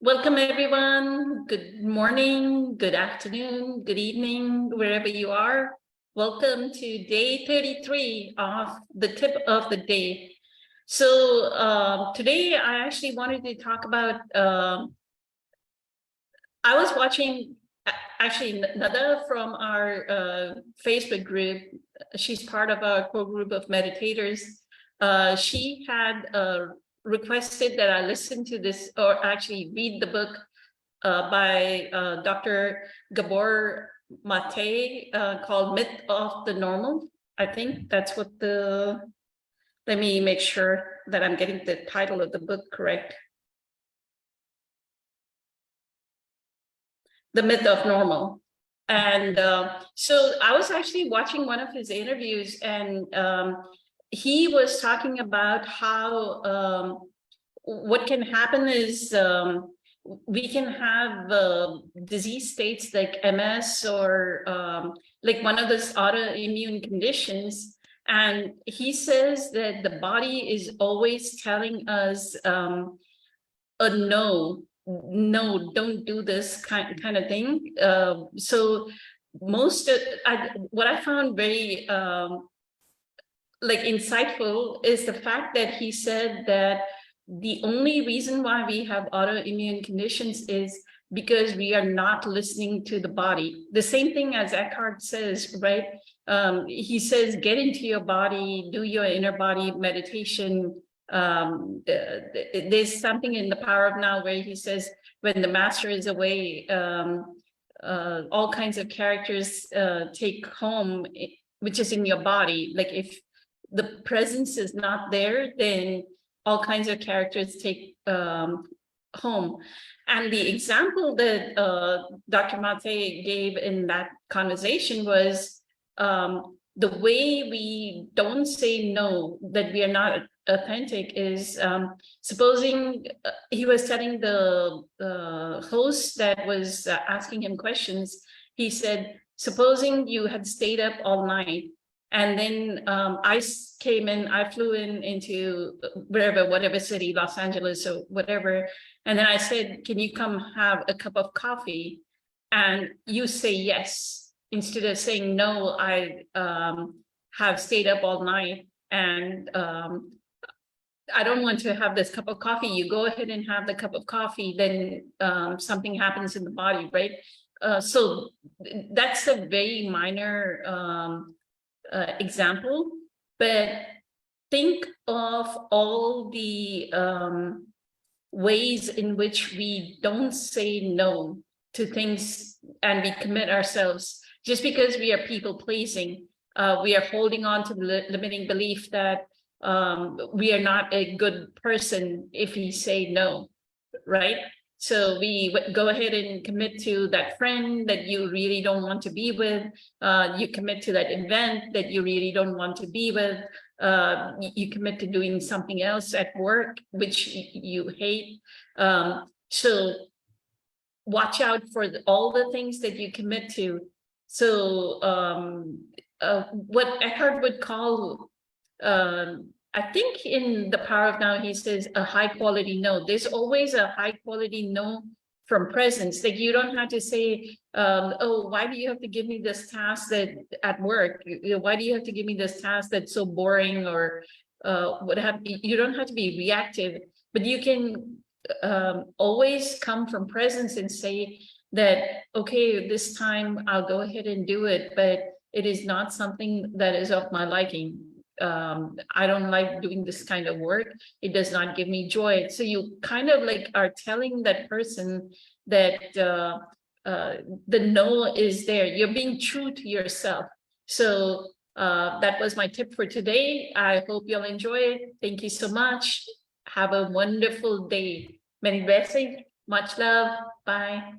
Welcome, everyone. Good morning, good afternoon, good evening, wherever you are. Welcome to day 33 of the tip of the day. So today I actually wanted to talk about, I was watching actually Nada from our Facebook group. She's part of our core group of meditators. She had requested that I listen to this, or actually read the book by Dr. Gabor Mate called Myth of the Normal. I think that's what let me make sure that I'm getting the title of the book correct. The Myth of Normal. And so I was actually watching one of his interviews, and he was talking about how what can happen is we can have disease states like MS or like one of those autoimmune conditions. And he says that the body is always telling us a no, don't do this kind of thing. So most of what I found very like insightful is the fact that he said that the only reason why we have autoimmune conditions is because we are not listening to the body. The same thing as Eckhart says, right? He says, get into your body, do your inner body meditation. There's something in The Power of Now where he says, when the master is away, all kinds of characters take home, which is in your body. Like if the presence is not there, then all kinds of characters take home. And the example that Dr. Mate gave in that conversation was the way we don't say no, that we are not authentic, is supposing he was telling the host that was asking him questions. He said, supposing you had stayed up all night, and then I came in, I flew into whatever city, Los Angeles or whatever. And then I said, can you come have a cup of coffee? And you say yes, instead of saying, no, I have stayed up all night and I don't want to have this cup of coffee. You go ahead and have the cup of coffee, then something happens in the body, right? So that's a very minor example, but think of all the ways in which we don't say no to things and we commit ourselves just because we are people pleasing. We are holding on to the limiting belief that we are not a good person if we say no, right? So we go ahead and commit to that friend that you really don't want to be with. You commit to that event that you really don't want to be with. You commit to doing something else at work, which you hate. So watch out for all the things that you commit to. So what Eckhart would call, I think in The Power of Now, he says a high quality no. There's always a high quality no from presence. Like you don't have to say, oh, why do you have to give me this task that at work? Why do you have to give me this task that's so boring, or what have you? You don't have to be reactive, but you can always come from presence and say that, okay, this time I'll go ahead and do it, but it is not something that is of my liking. I don't like doing this kind of work. It does not give me joy. So you kind of like are telling that person that the no is there. You're being true to yourself. So that was my tip for today. I hope you'll enjoy it. Thank you so much. Have a wonderful day. Many blessings. Much love. Bye.